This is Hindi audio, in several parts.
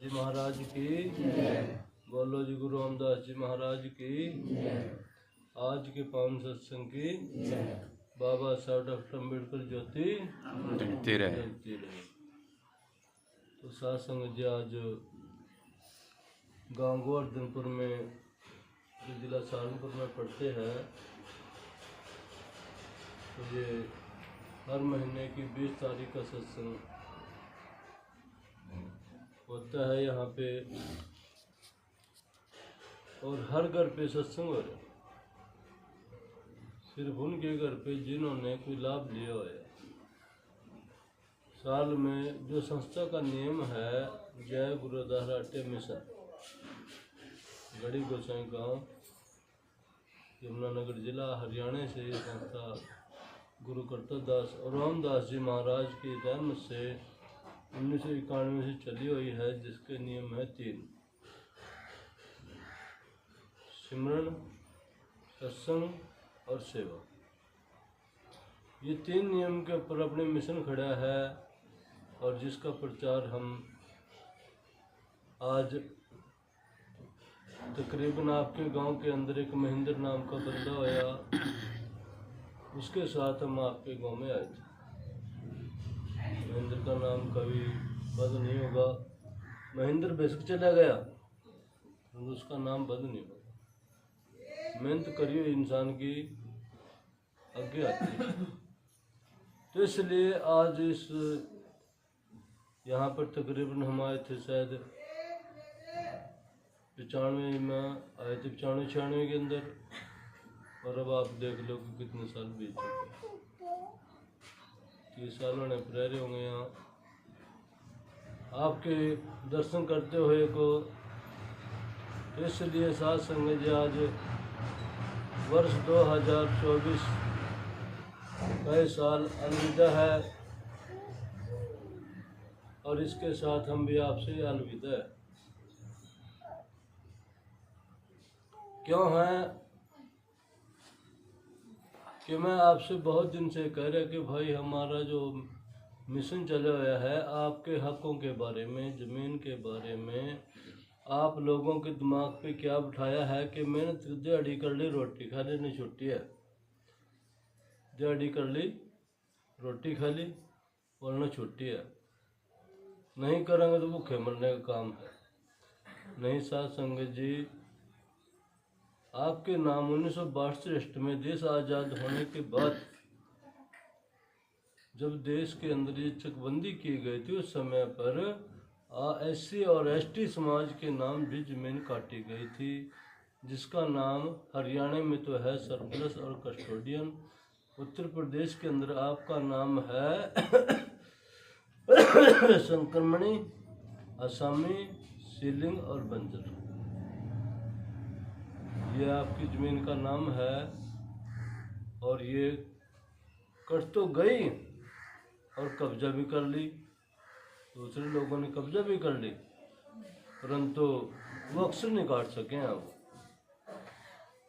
जी महाराज की, बोलो जी गुरु रामदास जी महाराज की। आज के पावन सत्संग की बाबा साहब डॉक्टर अम्बेडकर ज्योति जलती रहे। तो सत्संग जी आज गाँव गोवर्धनपुर में जो जिला सहारनपुर में पढ़ते हैं, तो ये हर महीने की 20 तारीख का सत्संग होता है यहाँ पे, और हर घर पे सत्संग हो रहा है। सिर्फ उनके घर पे जिन्होंने कोई लाभ लिया है। साल में जो संस्था का नियम है, जय गुरुद्वारा अट्टे मिशन, गढ़ी गोसाई गांव, यमुनानगर जिला, हरियाणा से ये संस्था गुरु कर्तव्यदास और रामदास जी महाराज की रहमत से 1991 से चली हुई है, जिसके नियम है 3: सिमरन, सत्संग और सेवा। ये 3 नियम के ऊपर अपने मिशन खड़ा है, और जिसका प्रचार हम आज तकरीबन आपके गांव के अंदर एक महेंद्र नाम का बंदा होया, उसके साथ हम आपके गांव में आए थे। महेंद्र का नाम कभी बद नहीं होगा। महेंद्र बेशक चला गया, उसका नाम बद नहीं होगा। मेहनत करिए इंसान की आगे आती है। तो इसलिए आज इस यहाँ पर तकरीबन हम आए थे, शायद 95 में आए थे, 95-96 के अंदर, और अब आप देख लो कि कितने साल बीत चुके। 30 साल होने प्रेरे होंगे यहाँ आपके दर्शन करते हुए को। इसलिए साथ संग जी आज वर्ष 2024 कई साल अलविदा है, और इसके साथ हम भी आपसे अलविदा है। क्यों है कि मैं आपसे बहुत दिन से कह रहा कि भाई हमारा जो मिशन चला हुआ है, आपके हकों के बारे में, ज़मीन के बारे में, आप लोगों के दिमाग पे क्या बिठाया है कि मेहनत दिहाड़ी कर ली, रोटी खा ली, नहीं छुट्टी है। दिहाड़ी कर ली, रोटी खा ली, और न छुट्टी है। नहीं करेंगे तो भूखे मरने का काम है। नहीं साथ संगत जी, आपके नाम 1962 में देश आज़ाद होने के बाद जब देश के अंदर ये चकबंदी की गई थी, उस समय पर SC और ST समाज के नाम भी जमीन काटी गई थी, जिसका नाम हरियाणा में तो है सरप्लस और कस्टोडियन। उत्तर प्रदेश के अंदर आपका नाम है संक्रमणी, असामी, सीलिंग और बंजर। ये आपकी ज़मीन का नाम है, और ये कट तो गई और कब्जा भी कर ली, दूसरे लोगों ने कब्जा भी कर ली, परंतु वो अक्षर नहीं काट सके हैं।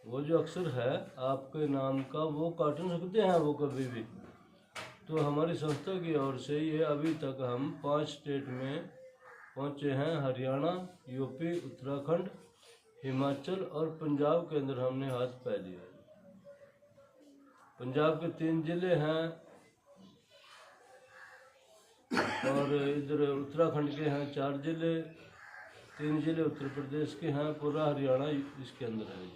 वो जो अक्षर है आपके नाम का, वो काट नहीं सकते हैं वो कभी भी। तो हमारी संस्था की ओर से ये अभी तक हम 5 स्टेट में पहुँचे हैं: हरियाणा, यूपी, उत्तराखंड, हिमाचल और पंजाब के अंदर हमने हाथ पै लिया। पंजाब के 3 जिले हैं, और इधर उत्तराखंड के हैं 4 जिले, 3 जिले उत्तर प्रदेश के हैं, पूरा हरियाणा इसके अंदर है।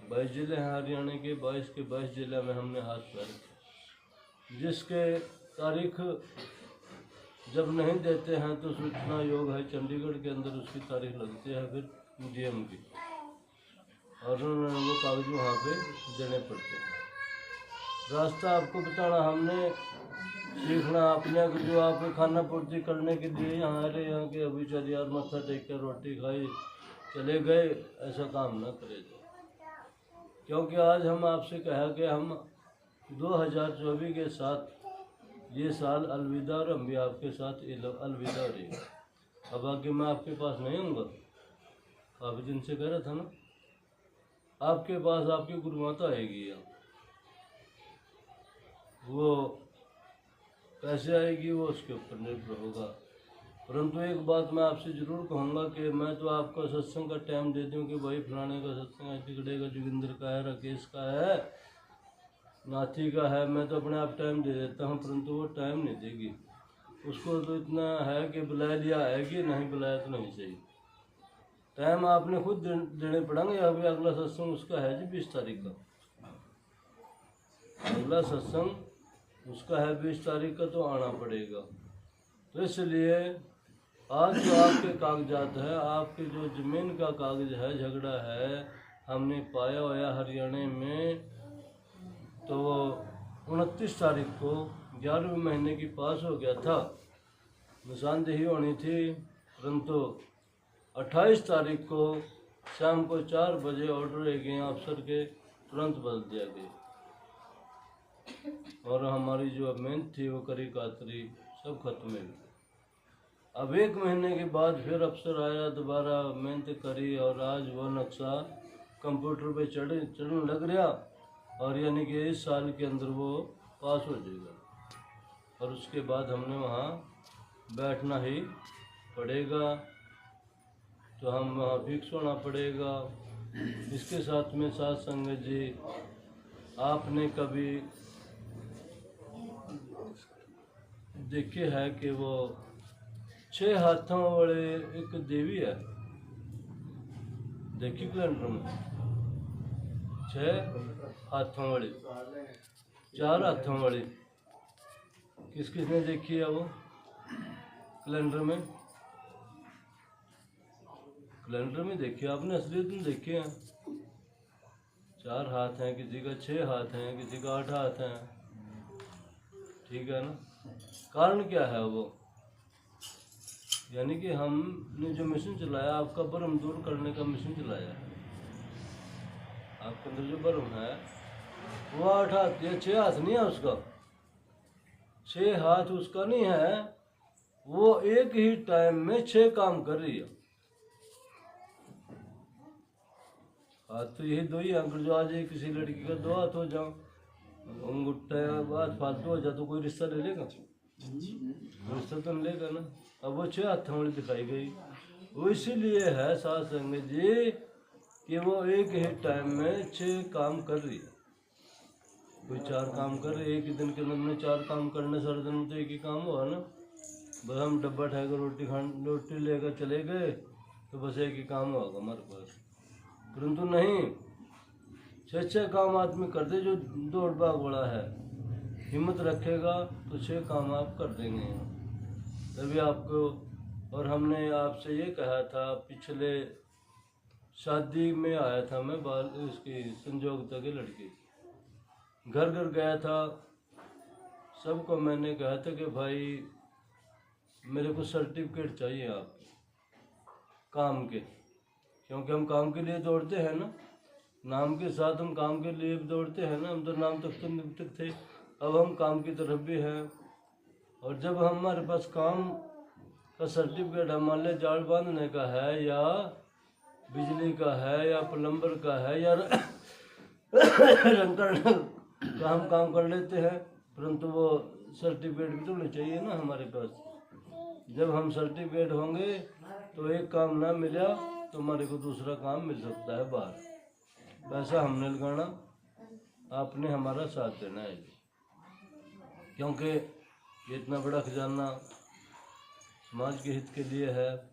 22 जिले हैं हरियाणा के, 22 के 22 जिले में हमने हाथ पैर रखे। जिसके तारीख जब नहीं देते हैं तो सूचना योग है चंडीगढ़ के अंदर, उसकी तारीख लगती है फिर DM की, और उन्होंने वो कागज वहाँ पे देने पड़ते हैं। रास्ता आपको बताना हमने सीखना अपने को, जो आप खाना पूर्ति करने के लिए यहाँ रहे, यहाँ के अभी चल यार मत्था टेक कर रोटी खाई चले गए, ऐसा काम ना करे। क्योंकि आज हम आपसे कहा कि हम 2024 के साथ ये साल अलविदा, और हम भी आपके साथ अलविदा रहेंगे। अब आगे मैं आपके पास नहीं हूँगा, काफ़ी दिन से कह रहा था ना, आपके पास आपकी गुरुमाता आएगी। यहाँ वो कैसे आएगी वो उसके ऊपर निर्भर होगा, परंतु एक बात मैं आपसे ज़रूर कहूँगा कि मैं तो आपको सत्संग का टाइम दे दूँ कि भाई फलाने का सत्संग है, टिकड़े का, जोगिंदर का है, राकेश का है, नाथी का है, मैं तो अपने आप टाइम दे देता हूँ, परंतु वो टाइम नहीं देगी। उसको तो इतना है कि बुला लिया आएगी, नहीं बुलाया तो नहीं सही। टाइम आपने खुद देने पड़ेंगे। अभी अगला सत्संग उसका है जी 20 तारीख का, अगला सत्संग उसका है 20 तारीख का, तो आना पड़ेगा। तो इसलिए आज जो आपके कागजात है, आपके जो ज़मीन का कागज है, झगड़ा है, हमने पाया हुआ हरियाणा में, तो 29 तारीख को 11वें महीने की पास हो गया था, निशानदेही होनी थी, परंतु 28 तारीख को शाम को 4 बजे ऑर्डर रह गए अफसर के, तुरंत बदल दिया गया और हमारी जो मेहनत थी वो करी कातरी सब खत्म है। अब 1 महीने के बाद फिर अफसर आया, दोबारा मेहनत करी और आज वो नक्शा कंप्यूटर पे चढ़ने लग गया और यानी कि इस साल के अंदर वो पास हो जाएगा और उसके बाद हमने वहाँ बैठना ही पड़ेगा, तो हम वहाँ फिक्स होना पड़ेगा। इसके साथ में साथ संगत जी, आपने कभी देखे है कि वो 6 हाथों वाले एक देवी है, देखी कैलेंडर में 6 हाथों वाली, 4 हाथों वाली, किस किसने देखी है वो कैलेंडर में? कैलेंडर में देखी आपने, असलियत में देखे हैं। 4 हाथ हैं, किसी का 6 हाथ हैं, किसी का 8 हाथ हैं, ठीक है ना। कारण क्या है वो? यानी कि हमने जो मिशन चलाया, आपका भ्रम दूर करने का मिशन चलाया है। आपके अंदर जो भ्रम है वो 8 हाथ या 6 हाथ नहीं है उसका, 6 हाथ उसका नहीं है, वो एक ही टाइम में 6 काम कर रही है। हाथ तो यही 2 ही अंकल, जो आज किसी लड़की का 2 हाथ हो जाओ, अंगूठा बात फालतू हो जाए तो कोई रिश्ता ले लेगा? रिश्ता तो नहीं लेगा ना। अब वो 6 हाथों वाली दिखाई गई, वो इसीलिए है साथ संगत जी कि वो एक ही टाइम में 6 काम कर रही है। कोई 4 काम कर रही है एक ही दिन के अंदर में, 4 काम करने सारे दिन में तो एक ही काम हुआ ना। बस हम डब्बा उठाकर रोटी लेकर चले गए तो बस एक ही काम होगा हमारे पास, परंतु नहीं, 6 काम आदमी कर दे जो दौड़ भाग बड़ा है, हिम्मत रखेगा तो 6 काम आप कर देंगे तभी आपको। और हमने आपसे ये कहा था, पिछले शादी में आया था मैं, उसकी संजोगता की लड़की, घर घर गया था, सबको मैंने कहा था कि भाई मेरे को सर्टिफिकेट चाहिए आपके काम के, क्योंकि हम काम के लिए दौड़ते हैं ना, नाम के साथ हम काम के लिए भी दौड़ते हैं ना। हम तो नाम तक तो निमित्त थे, अब हम काम की तरफ भी हैं। और जब हमारे पास काम का सर्टिफिकेट, मान लें जाल बांधने का है या बिजली का है या प्लम्बर का है या रंग करने का, हम काम कर लेते हैं, परंतु वो सर्टिफिकेट भी तो होना चाहिए ना हमारे पास। जब हम सर्टिफिकेट होंगे तो एक काम ना मिला तो हमारे को दूसरा काम मिल सकता है बाहर। पैसा हमने लगाना, आपने हमारा साथ देना है, क्योंकि ये इतना बड़ा खजाना समाज के हित के लिए है।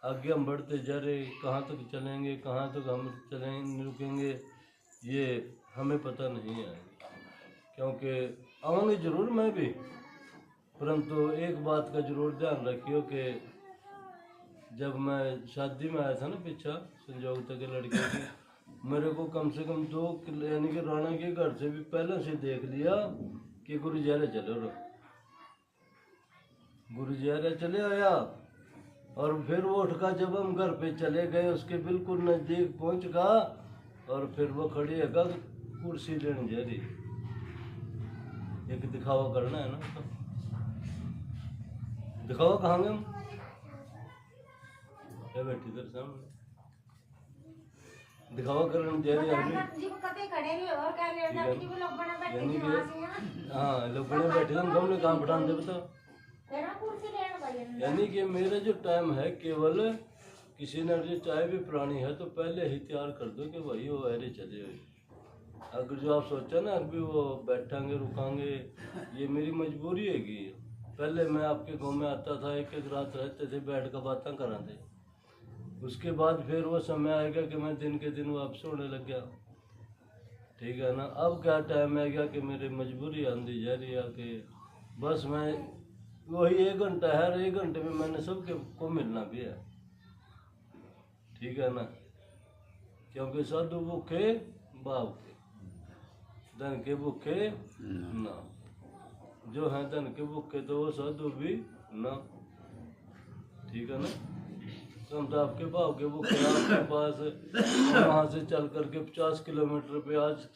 आगे हम बढ़ते जा रहे, कहाँ तक चलेंगे, कहाँ तक हम चलेंगे रुकेंगे, ये हमें पता नहीं है, क्योंकि आऊँगी जरूर मैं भी, परंतु एक बात का जरूर ध्यान रखियो कि जब मैं शादी में आया था ना पीछा संजोगता के लड़के की, मेरे को कम से कम 2 यानी कि राणा के घर से भी पहले से देख लिया कि गुरुद्वारे चलो रो, गुरुद्वारे चले आया। और फिर वो उठका जब हम घर पे चले गए, उसके बिल्कुल नज़दीक पहुंच गया और फिर वो खड़ी है कुर्सी लेने जा रही, एक दिखावा करना है ना। दिखावा कहाँगे हम, क्या बैठी तेरे सामने दिखावा करने जा रही है, यानी कि हाँ लोग बड़े बैठे हम ने काम पठान दे बताओ, यानी कि मेरा जो टाइम है केवल किसी ने जो चाय भी पुरानी है तो पहले ही तैयार कर दो कि भाई वो अरे चले हुए। अगर जो आप सोचा ना अभी वो बैठांगे रुकांगे, ये मेरी मजबूरी है कि पहले मैं आपके गांव में आता था, एक एक रात रहते थे, बैठ कर बातें कराते। उसके बाद फिर वो समय आएगा कि मैं दिन के दिन वापस होने लग गया, ठीक है ना। अब क्या टाइम है गया कि मेरी मजबूरी आंदी जा रही है कि बस मैं वही 1 घंटा है, और 1 घंटे में मैंने सबके को मिलना भी है, ठीक है ना। क्योंकि साधु भूखे बाप के, धन के भूखे ना, जो है धन के भूखे तो वो साधु भी ना, ठीक है ना। हम तो आपके भाव के भूखे आपके पास वहाँ से चल करके 50 किलोमीटर पे, आज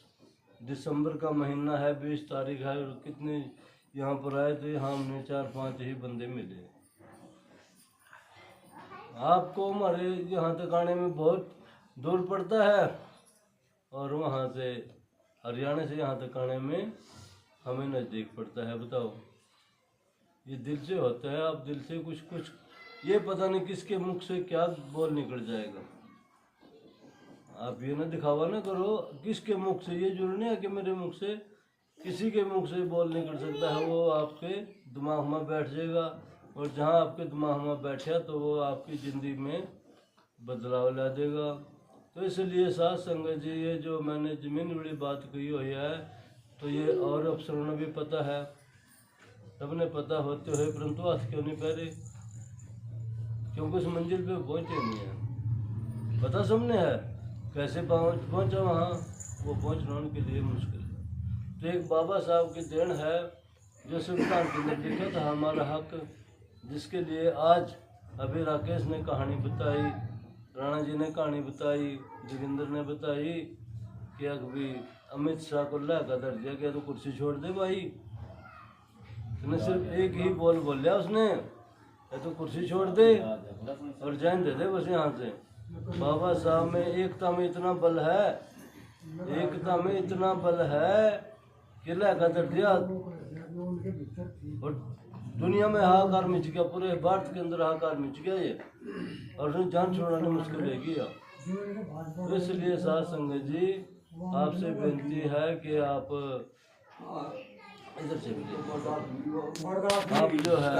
दिसंबर का महीना है, 20 तारीख है, और कितने यहाँ पर आए थे, हमने 4-5 ही बंदे मिले। आपको हमारे यहाँ तक आने में बहुत दूर पड़ता है, और वहाँ से हरियाणा से यहाँ तक आने में हमें नज़दीक पड़ता है। बताओ, ये दिल से होता है। आप दिल से कुछ कुछ, ये पता नहीं किसके मुख से क्या बोल निकल जाएगा। आप ये ना दिखावा ना करो किसके मुख से, ये जरूरी नहीं है कि मेरे मुख से, किसी के मुख से बोल निकल सकता है, वो आपके दिमाग में बैठ जाएगा, और जहाँ आपके दिमाग में बैठा तो वो आपकी ज़िंदगी में बदलाव ला देगा। तो इसलिए साथ संगत जी, ये जो मैंने ज़मीन बड़ी बात कही हुई है, तो ये और अफसरों ने भी पता है, सबने पता होते हुए परंतु हाथ क्यों नहीं पहरे, क्योंकि उस मंजिल पे पहुँचे नहीं है। पता सबने है कैसे पहुँचा वहाँ, वो पहुँचना उनके लिए मुश्किल है। तो एक बाबा साहब की देन है जो संविधान के अंदर लिखा था हमारा हक, जिसके लिए आज अभी राकेश ने कहानी बताई, राणा जी ने कहानी बताई, जोगिंदर ने बताई कि अभी अमित शाह को ला का दर्ज दिया गया तो कुर्सी छोड़ दे भाई। उसने सिर्फ एक ही बोल लिया उसने, या तो कुर्सी छोड़ दे और जैन दे दे बस यहाँ से। बाबा साहब में एकता में इतना बल है, एकता में इतना बल है कि ला का दर्ज दिया, और दुनिया में हाहाकार मच गया, पूरे भारत के अंदर हाहाकार मच गया ये, और उसने जान छोड़ाने मुश्किल है किया। तो इसलिए साथ संगत जी, आपसे विनती है कि आप इधर से आप जो है